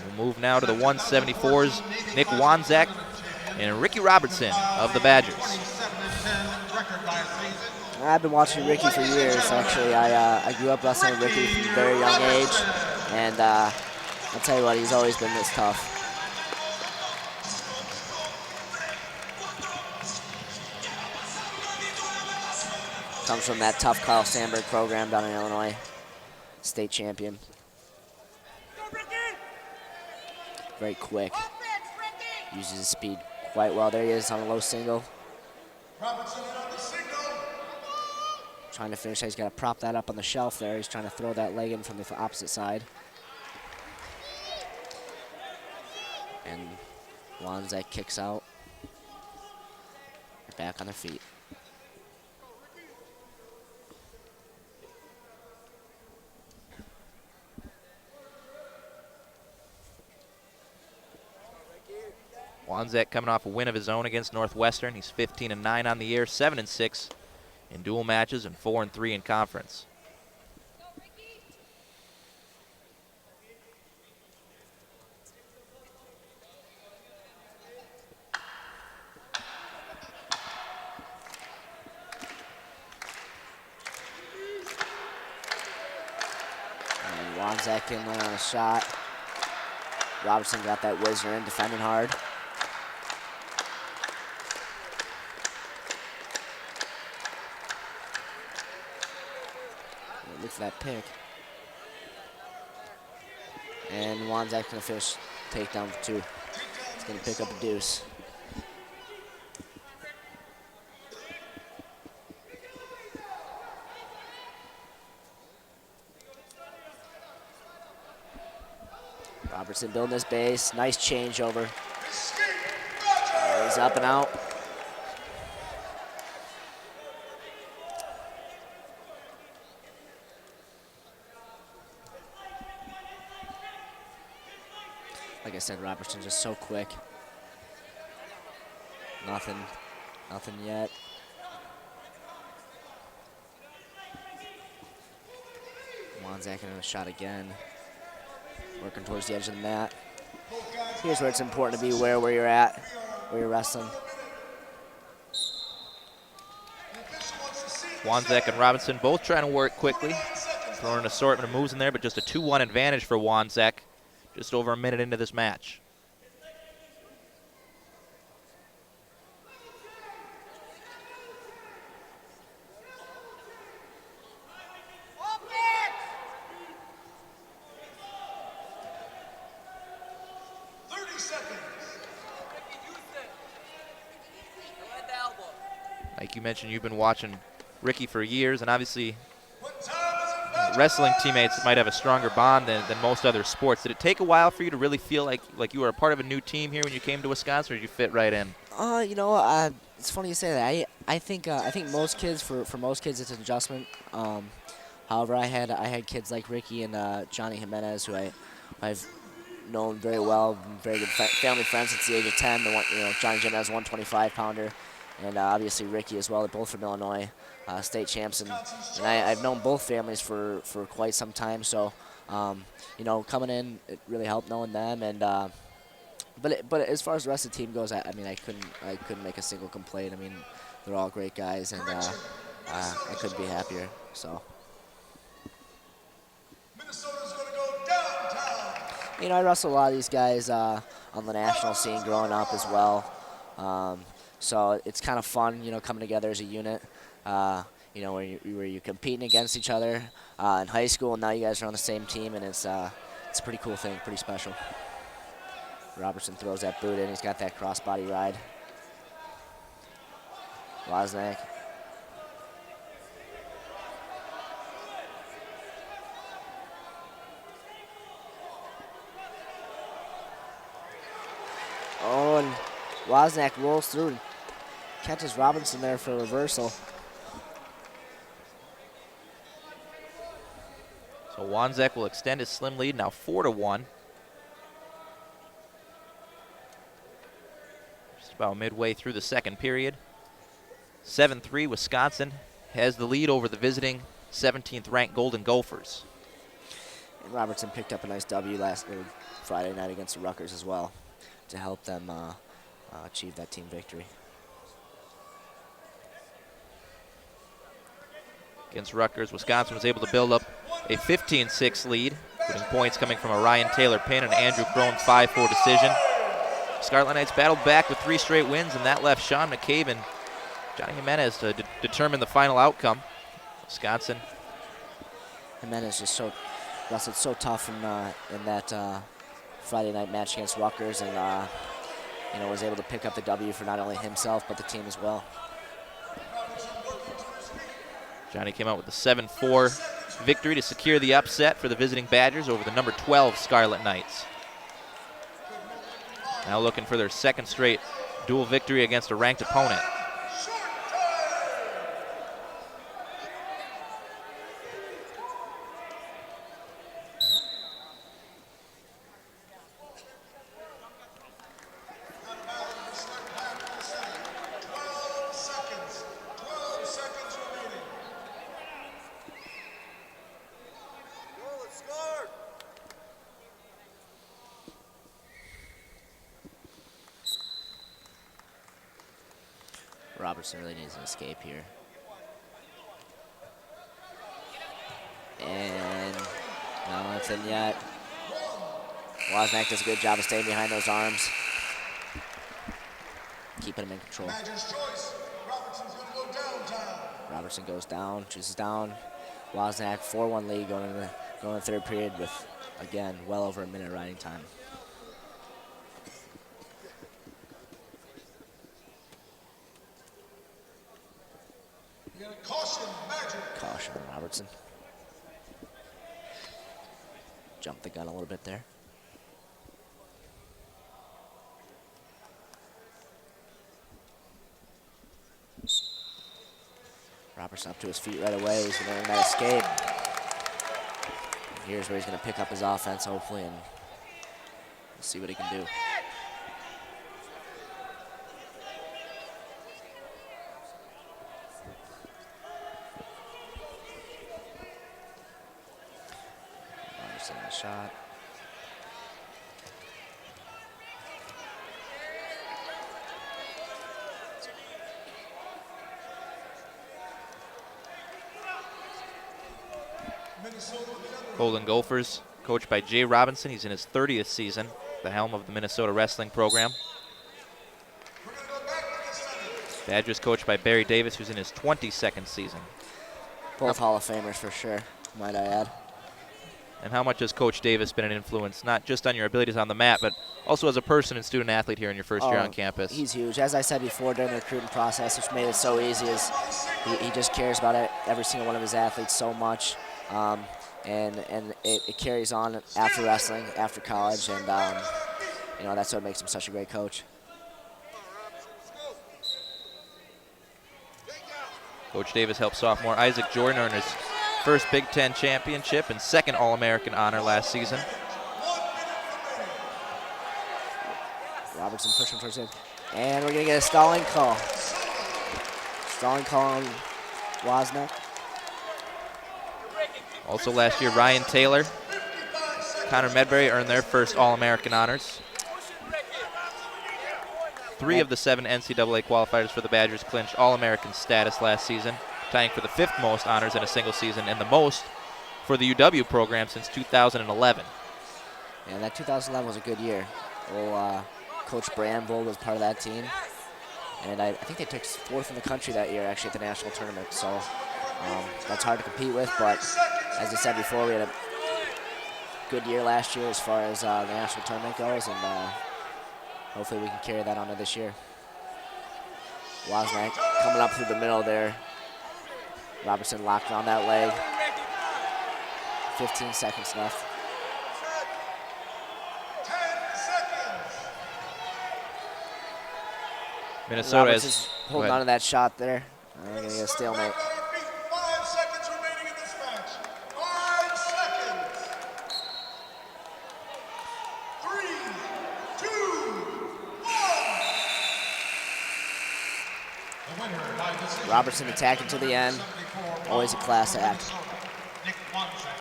We'll move now to the 174s, Nick Wanzek and Ricky Robertson of the Badgers. I've been watching Ricky for years, actually. I grew up wrestling with Ricky from a very young age, and I'll tell you what, he's always been this tough. Comes from that tough Carl Sandburg program down in Illinois, state champion. Very quick, uses his speed quite well. There he is on a low single. Trying to finish. He's got to prop that up on the shelf there. He's trying to throw that leg in from the opposite side. And Wanzek kicks out. Back on their feet. Wanzek coming off a win of his own against Northwestern. He's 15-9 on the year, 7-6 in dual matches, and 4-3 in conference. And Wanzek in there on a shot. Robertson got that whizzer in, defending hard. Look for that pick. And Wanzek gonna finish takedown for 2. He's gonna pick up a deuce. Robertson building his base. Nice changeover. He's up and out. Like I said, Robertson's just so quick. Nothing yet. Wanzek in a shot again. Working towards the edge of the mat. Here's where it's important to be aware where you're at, where you're wrestling. Wanzek and Robinson both trying to work quickly. Throwing an assortment of moves in there, but just a 2-1 advantage for Wanzek. Just over a minute into this match. Like you mentioned, you've been watching Ricky for years, and obviously wrestling teammates might have a stronger bond than most other sports. Did it take a while for you to really feel like you were a part of a new team here when you came to Wisconsin, or did you fit right in? You know, it's funny you say that. I think most kids, for most kids, it's an adjustment. However, I had kids like Ricky and Johnny Jimenez, who I've known very well, very good family friends since the age of 10. Johnny Jimenez, 125-pounder, and obviously Ricky as well. They're both from Illinois, state champs, and I've known both families for quite some time. So, coming in, it really helped knowing them. And but as far as the rest of the team goes, I couldn't make a single complaint. I mean, they're all great guys, and I couldn't be happier. So. I wrestled a lot of these guys on the national scene growing up as well. So it's kind of fun, coming together as a unit. Where you're competing against each other in high school, and now you guys are on the same team, and it's a pretty cool thing, pretty special. Robertson throws that boot in. He's got that crossbody ride. Wanzek. Oh, and Wanzek rolls through and catches Robertson there for a reversal. So Wanzek will extend his slim lead, now 4-1. Just about midway through the second period. 7-3, Wisconsin has the lead over the visiting 17th ranked Golden Gophers. And Robertson picked up a nice W last Friday night against the Rutgers as well to help them achieve that team victory. Against Rutgers, Wisconsin was able to build up a 15-6 lead, including points coming from a Ryan Taylor pin and Andrew Crone 5-4 decision. Scarlet Knights battled back with 3 straight wins, and that left Sean McCabe and Johnny Jimenez to determine the final outcome. Wisconsin. Jimenez just wrestled so tough in that Friday night match against Rutgers, and was able to pick up the W for not only himself but the team as well. Johnny came out with a 7-4 victory to secure the upset for the visiting Badgers over the number 12 Scarlet Knights. Now looking for their second straight dual victory against a ranked opponent. Robertson really needs an escape here. And no, nothing yet. Wanzek does a good job of staying behind those arms, keeping him in control. Robertson goes down, chooses down. Wanzek 4-1 lead going into the third period with, again, well over a minute riding time. Caution on Robertson. Jumped the gun a little bit there. Robertson up to his feet right away. He's going to earn that escape. And here's where he's going to pick up his offense, hopefully, and we'll see what he can do. Robertson in the shot. Golden Gophers, coached by Jay Robinson. He's in his 30th season, the helm of the Minnesota wrestling program. Badgers coached by Barry Davis, who's in his 22nd season. Both Hall of Famers for sure, might I add. And how much has Coach Davis been an influence, not just on your abilities on the mat, but also as a person and student athlete here in your first year on campus? He's huge. As I said before, during the recruiting process, which made it so easy, is he just cares about every single one of his athletes so much. And it carries on after wrestling, after college, and that's what makes him such a great coach. Coach Davis helped sophomore Isaac Jordan earn his first Big Ten championship and second All-American honor last season. Robertson pushing towards him, and we're gonna get a stalling call. Stalling call on Wanzek. Also last year, Ryan Taylor, Connor Medbury earned their first All-American honors. 3 of the 7 NCAA qualifiers for the Badgers clinched All-American status last season, tying for the 5th most honors in a single season and the most for the UW program since 2011. And that 2011 was a good year. Well, Coach Bramble was part of that team. And I think they took 4th in the country that year, actually, at the national tournament. So that's hard to compete with, but as I said before, we had a good year last year as far as the national tournament goes, and hopefully we can carry that on to this year. Wanzek coming up through the middle there. Robertson locked on that leg. 15 seconds left. 10 seconds. Minnesota is holding on to that shot there. We're going to get a stalemate. 5 seconds remaining in this match. 5 seconds. 3, 2, 1. Robertson attacking to the end. Always a class act.